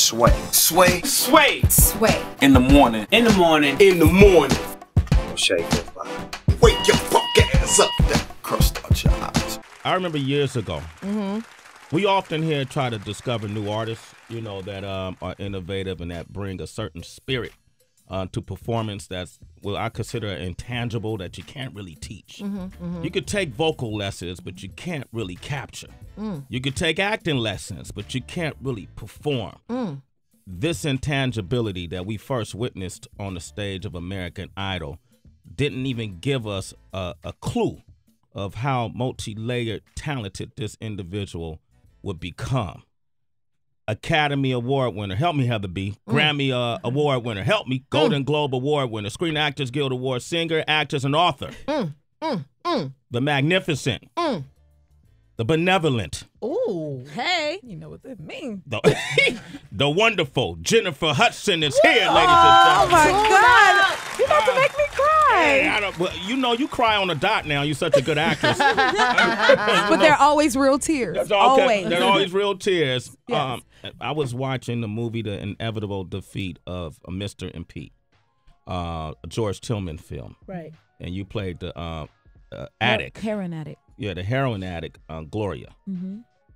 Sway. Sway. Sway. Sway. In the morning. In the morning. In the morning. Shake your body. Wake your punk ass up. That crust out your eyes. I remember years ago, we often here try to discover new artists, you know, that are innovative and that bring a certain spirit to performance that's, well, I consider intangible, that you can't really teach. You could take vocal lessons, but you can't really capture. You could take acting lessons, but you can't really perform. This intangibility that we first witnessed on the stage of American Idol didn't even give us a clue of how multi-layered talented this individual would become. Academy Award winner, help me, Heather B. Grammy Award winner, help me. Golden Globe Award winner, Screen Actors Guild Award, singer, actress, and author. The magnificent. The benevolent. Ooh, hey. You know what that means. The wonderful Jennifer Hudson is here, ladies and gentlemen. Oh, my God. You're about to make me cry. Hey, well, you know, you cry on a dot now. You're such a good actress. But they're always real tears. Always. They're always real tears. Yes. I was watching the movie The Inevitable Defeat of Mr. and Pete, a George Tillman film. Right. And you played the addict. Heroin addict. Yeah, the heroin addict, Gloria.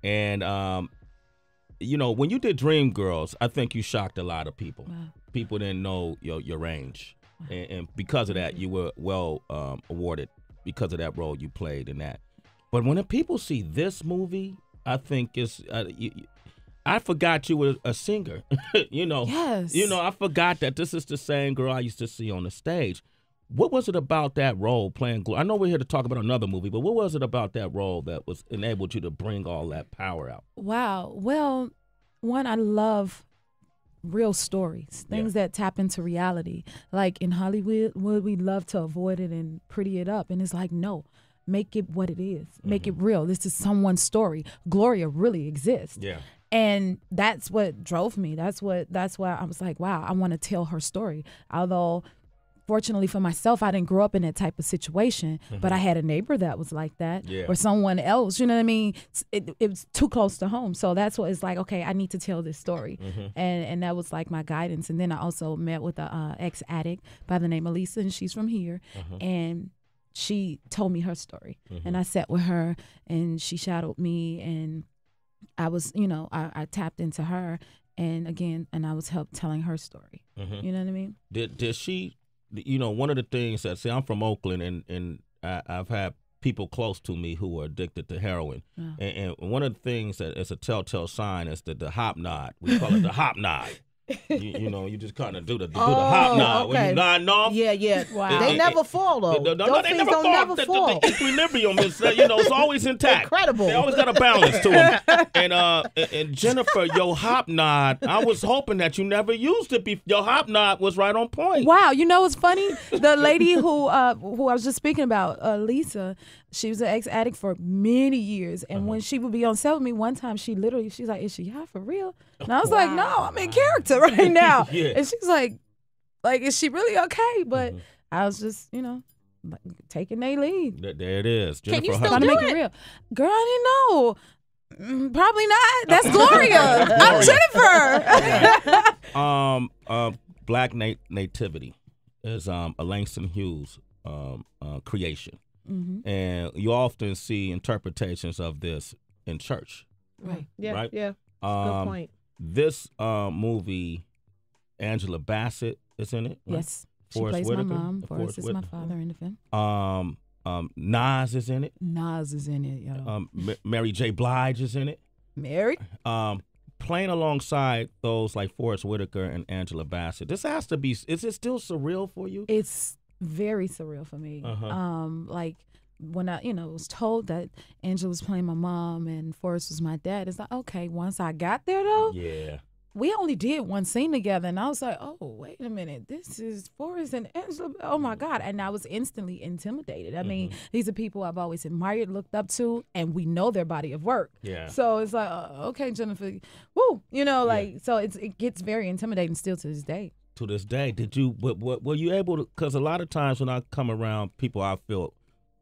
And, you know, when you did Dreamgirls, I think you shocked a lot of people. Wow. People didn't know your range. And because of that, you were well awarded because of that role you played in that. But when the people see this movie, I think it's... I forgot you were a singer, you know. Yes. You know, I forgot that this is the same girl I used to see on the stage. What was it about that role playing? I know we're here to talk about another movie, but what was it about that role that was enabled you to bring all that power out? Wow. Well, one, I love real stories, things that tap into reality. Like in Hollywood, we love to avoid it and pretty it up. And it's like, no, make it what it is. Make it real. This is someone's story. Gloria really exists. Yeah. And that's what drove me. That's why I was like, wow, I want to tell her story. Although, fortunately for myself, I didn't grow up in that type of situation, but I had a neighbor that was like that, or someone else, you know what I mean? It was too close to home. So that's what it's like, okay, I need to tell this story. And that was like my guidance. And then I also met with a ex-addict by the name of Lisa, and she's from here. And she told me her story. And I sat with her, and she shadowed me, and I was, you know, I tapped into her, and again, and I was telling her story. You know what I mean? Did she, you know, one of the things that, see, I'm from Oakland, and I've had people close to me who are addicted to heroin. And one of the things that is a telltale sign is the hop nod. We call it the hop nod. You know, you just kind of do the hop nod. When you nod off. Yeah. Wow. They never fall, though. No, they never fall. The equilibrium is, you know, it's always intact. Incredible. They always got a balance to them. And Jennifer, your hop nod, I was hoping that you never used it. Your hop nod was right on point. Wow, you know what's funny? The lady who I was just speaking about, Lisa, she was an ex-addict for many years. And when she would be on set with me, one time she's like, is she high for real? And I was like, no, I'm in character right now. And she's like, is she really okay? But I was just, you know, taking their lead. There it is. Jennifer Can you still Hudson. do Make it? it real. Girl, I didn't know. Probably not. That's Gloria. I'm Jennifer. Black Nativity is a Langston Hughes creation. And you often see interpretations of this in church. Right. Yeah. Good point. This movie, Angela Bassett is in it. Right? Yes. Forest she plays Whitaker. my mom. Forrest is my Whitaker. father in the film. Nas is in it. Nas is in it, yo. Mary J. Blige is in it. Mary? Playing alongside those like Forest Whitaker and Angela Bassett. This has to be, is it still surreal for you? It's very surreal for me. Like when I, you know, was told that Angela was playing my mom and Forrest was my dad, it's like, okay, once I got there though, we only did one scene together, and I was like, oh, wait a minute, this is Forrest and Angela. Oh my God. And I was instantly intimidated. I mean, these are people I've always admired, looked up to, and we know their body of work. So it's like, okay, Jennifer, woo, you know, like, so it gets very intimidating still to this day. To this day, did you, were you able to, because a lot of times when I come around people I feel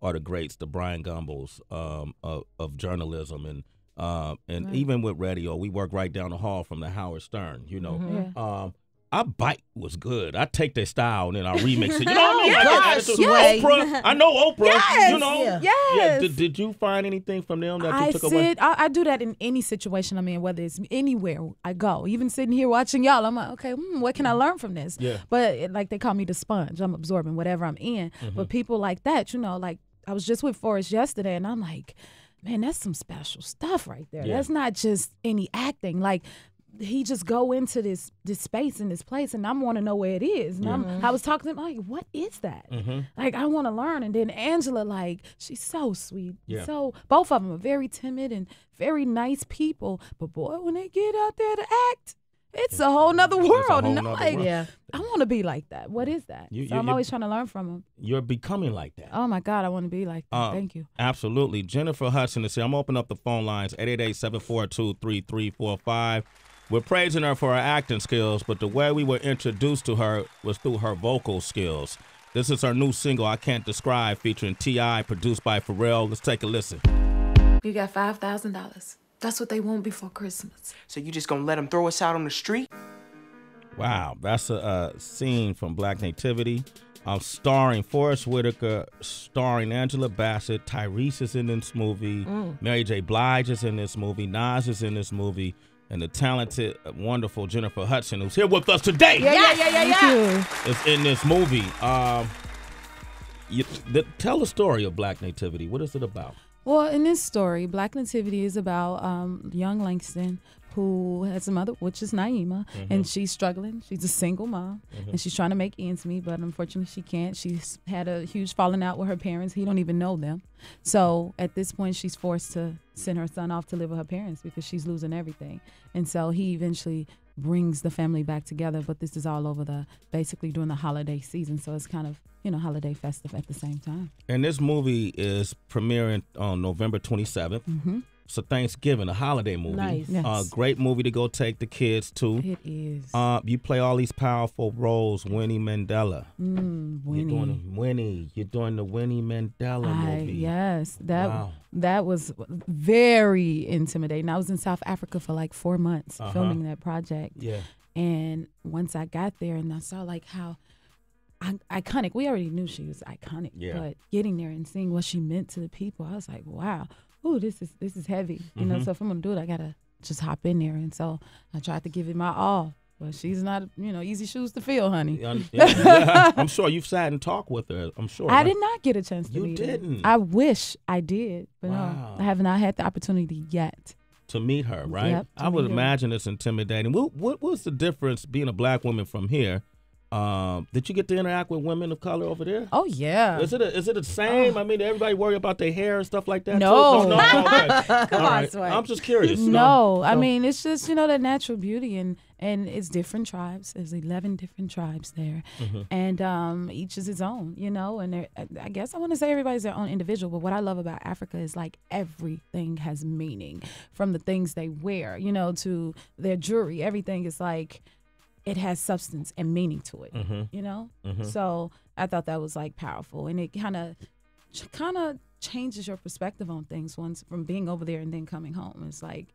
are the greats, the Brian Gumbels of journalism, And even with radio, we work right down the hall from the Howard Stern, you know. Yeah. Our bite was good. I take their style and then I remix it. You know what I mean? Yes, Like yes. Oprah. I know Oprah. Yes, You know. yeah. Yes. Yeah. Did you find anything from them that you I took away? I do that in any situation I'm in, whether it's anywhere I go. Even sitting here watching y'all, I'm like, okay, what can I learn from this? Yeah. But like they call me the sponge. I'm absorbing whatever I'm in. But people like that, you know, like I was just with Forrest yesterday, and I'm like, man, that's some special stuff right there. Yeah. That's not just any acting. Like he just go into this space and this place, and I want to know where it is. And I was talking to him, like, what is that? Like, I want to learn. And then Angela, like, she's so sweet. Yeah. So both of them are very timid and very nice people. But boy, when they get out there to act, it's a whole nother world. whole And I'm nother like, world. Yeah. I want to be like that. What is that? You- So I'm you- always trying to learn from them. You're becoming like that. Oh my God, I want to be like that. Thank you. Absolutely. Jennifer Hudson is here. I'm opening up the phone lines, 888-742-3345. We're praising her for her acting skills, but the way we were introduced to her was through her vocal skills. This is her new single, I Can't Describe, featuring T.I., produced by Pharrell. Let's take a listen. You got $5,000. That's what they want before Christmas. So you just gonna let them throw us out on the street? Wow, that's a scene from Black Nativity. Starring Forest Whitaker, starring Angela Bassett. Tyrese is in this movie. Mary J. Blige is in this movie. Nas is in this movie. And the talented, wonderful Jennifer Hudson, who's here with us today, Thank you. is in this movie. Tell the story of Black Nativity. What is it about? Well, in this story, Black Nativity is about young Langston, who has a mother, which is Naima, and she's struggling. She's a single mom, and she's trying to make ends meet, but unfortunately she can't. She's had a huge falling out with her parents. He don't even know them. So at this point, she's forced to send her son off to live with her parents because she's losing everything. And so he eventually brings the family back together, but this is all over basically during the holiday season. So it's kind of, holiday festive at the same time. And this movie is premiering on November 27th. So Thanksgiving, a holiday movie. Nice. Yes. Great movie to go take the kids to. It is. You play all these powerful roles. Winnie Mandela. Winnie. You're doing the Winnie Mandela movie. Yes, Wow. that was very intimidating. I was in South Africa for like 4 months filming that project. Yeah. And once I got there and I saw like how iconic, we already knew she was iconic, Yeah. but getting there and seeing what she meant to the people, I was like, wow, ooh, this is heavy. You know, so if I'm gonna do it, I gotta just hop in there. And so I tried to give it my all. But she's not, easy shoes to fill, honey. Yeah. I'm sure you've sat and talked with her. I'm sure. I did not get a chance to You meet her. didn't? I wish I did, but Wow. no, I have not had the opportunity yet. To meet her, right? Yep, to I would meet her. imagine it's intimidating. What was the difference being a black woman from here? Did you get to interact with women of color over there? Oh yeah. Is it the same? I mean, everybody worry about their hair and stuff like that. No. too? No. Okay. Come All on, right. Sway. I'm just curious. No, I mean it's just that natural beauty and it's different tribes. There's 11 different tribes there, and each is its own, And I guess I want to say everybody's their own individual. But what I love about Africa is like everything has meaning, from the things they wear, to their jewelry. Everything is like it has substance and meaning to it, So I thought that was like powerful, and it kind of changes your perspective on things once from being over there and then coming home. It's like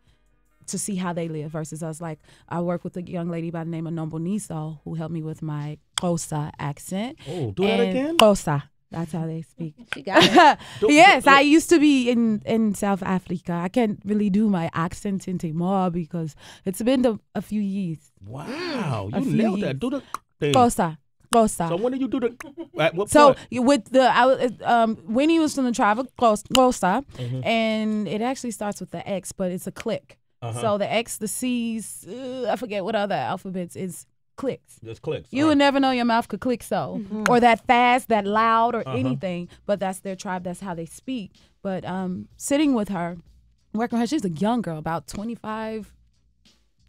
to see how they live versus us. Like I work with a young lady by the name of Nomboniso who helped me with my Xhosa accent. Oh, do that again? Xhosa. That's how they speak. She got it. Yes, I used to be in South Africa. I can't really do my accent anymore because it's been a few years. Wow, A you few nailed that. years. Do the thing. Xhosa. So when did you do the? At what So point? Winnie was from the tribe of Xhosa, and it actually starts with the X, but it's a click. So the X, the C's, I forget what other alphabets is clicks. Just clicks. You would never know your mouth could click so, or that fast, that loud, or anything. But that's their tribe. That's how they speak. But sitting with her, working with her, she's a young girl, about 25,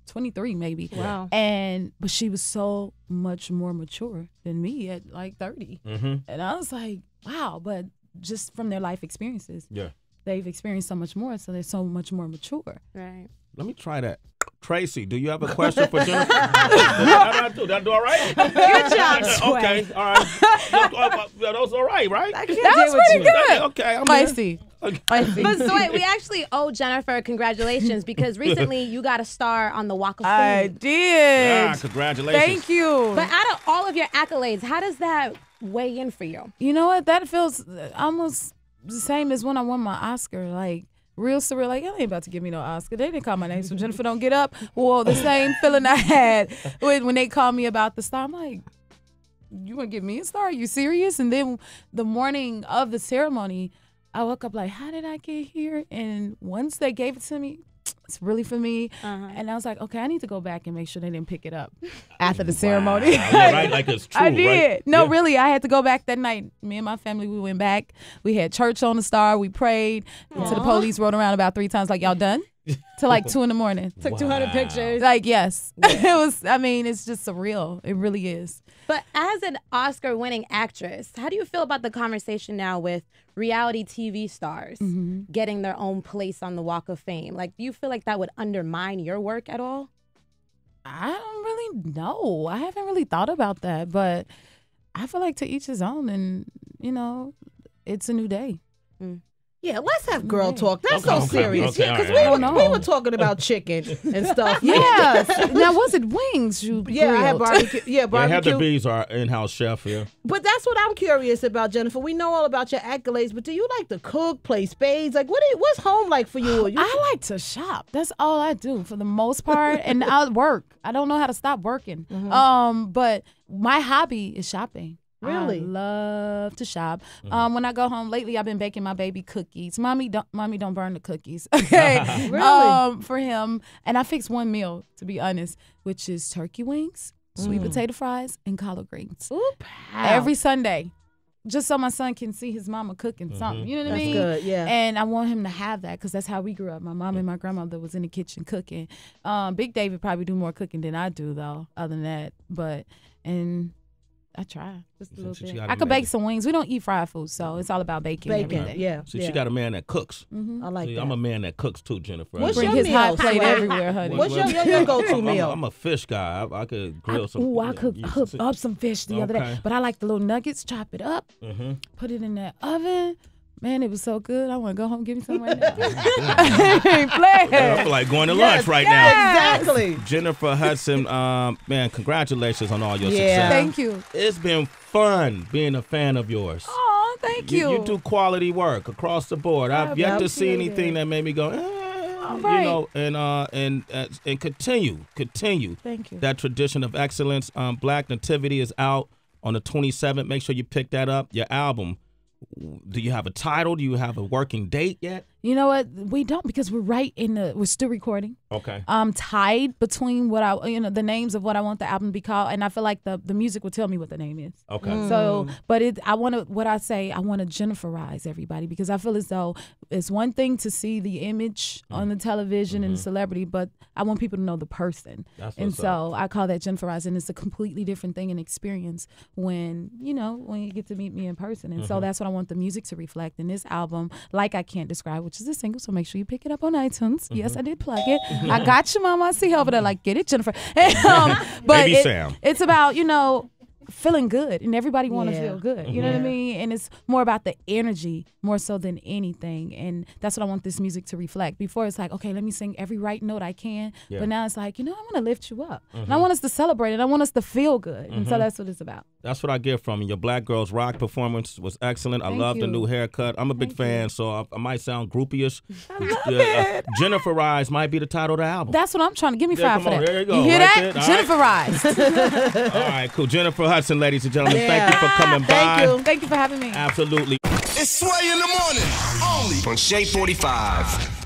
23 maybe. Wow. But she was so much more mature than me at like 30. And I was like, wow. But just from their life experiences, Yeah. they've experienced so much more, so they're so much more mature. Right. Let me try that. Tracy, do you have a question for Jennifer? Did I do all right? Good job, Okay, all right. Those all right? That was pretty good. Okay, I'm Feisty. But Sway, we actually owe Jennifer congratulations because recently you got a star on the Walk of Fame. I did. Congratulations. Thank you. But out of all of your accolades, how does that weigh in for you? You know what? That feels almost the same as when I won my Oscar. Like, real surreal. Like, y'all ain't about to give me no Oscar. They didn't call my name, so Jennifer don't get up. Well, the same feeling I had when they called me about the star. I'm like, you want to give me a star? Are you serious? And then the morning of the ceremony, I woke up like, how did I get here? And once they gave it to me, it's really for me. And I was like, okay, I need to go back and make sure they didn't pick it up after the ceremony. Yeah, right? Like it's true, I did. Right? No, really, I had to go back that night. Me and my family, we went back. We had church on the star. We prayed until the police rode around about 3 times like, y'all done? Till like 2 a.m. Took 200 pictures. Like, yes. It was, I mean, it's just surreal. It really is. But as an Oscar-winning actress, how do you feel about the conversation now with reality TV stars getting their own place on the Walk of Fame? Like, do you feel like that would undermine your work at all? I don't really know. I haven't really thought about that, but I feel like to each his own, and, you know, it's a new day. Yeah, let's have girl talk. That's Okay, so serious. okay, Yeah, because all right. we were talking about chicken and stuff. Yeah. Now, was it wings you Yeah, I had grilled? barbecue. Yeah, Yeah, Heather barbecue. B's our in-house chef here. But that's what I'm curious about, Jennifer. We know all about your accolades, but do you like to cook, play spades? Like, what's home like for you? I like to shop. That's all I do for the most part. And I work. I don't know how to stop working. But my hobby is shopping. Really? I love to shop. When I go home lately, I've been baking my baby cookies. Mommy don't burn the cookies. Okay. Really? For him. And I fix one meal, to be honest, which is turkey wings, sweet potato fries, and collard greens. Every Sunday. Just so my son can see his mama cooking something. You know what I mean? That's good, yeah. And I want him to have that because that's how we grew up. My mom and my grandmother was in the kitchen cooking. Big David probably do more cooking than I do, though, other than that. And I try just a little bit. I could bake some wings. We don't eat fried food, so it's all about baking. Bacon, yeah. See, she got a man that cooks. I like that. I'm a man that cooks too, Jennifer. What's Bring your his hot meal, plate Sway? everywhere, honey. What's your go-to meal? I'm a fish guy. I could grill some. I could cook up some fish the other day. Okay. But I like the little nuggets, chop it up, put it in that oven. Man, it was so good. I want to go home and give me some right now. I feel like going to lunch right now. Exactly. Jennifer Hudson, man, congratulations on all your success. Thank you. It's been fun being a fan of yours. Oh, thank you. You do quality work across the board. I've yet to see anything that made me go, right. you know, and continue Thank you. that tradition of excellence. Black Nativity is out on the 27th. Make sure you pick that up. Your album. Do you have a title? Do you have a working date yet? You know what? We don't because we're still recording. Okay. I'm tied between the names of what I want the album to be called, and I feel like the music will tell me what the name is. Okay. So, but I want to Jenniferize everybody because I feel as though it's one thing to see the image on the television and the celebrity, but I want people to know the person. And so I call that Jenniferize, and it's a completely different thing and experience when you get to meet me in person. And so that's what I want the music to reflect in this album, like I Can't Describe, which is a single, so make sure you pick it up on iTunes. Yes, I did plug it. I got you, Mama. I see her over there like, get it, Jennifer. But Baby Sam. It's about, feeling good, and everybody want to feel good. You know what I mean? And it's more about the energy more so than anything. And that's what I want this music to reflect. Before it's like, okay, let me sing every right note I can. Yeah. But now it's like, I want to lift you up. And I want us to celebrate it. I want us to feel good. And so that's what it's about. That's what I get from you. Your Black Girls Rock performance was excellent. I love the new haircut. I'm a big fan, so I might sound groupie-ish. I love it. Jenniferize might be the title of the album. That's what I'm trying to give me 5 for that. There you go. You hear right that? Jenniferize. All right, cool. Jennifer Hudson, ladies and gentlemen, thank you for coming by. Thank you for having me. Absolutely. It's Sway in the morning, only On Shade 45.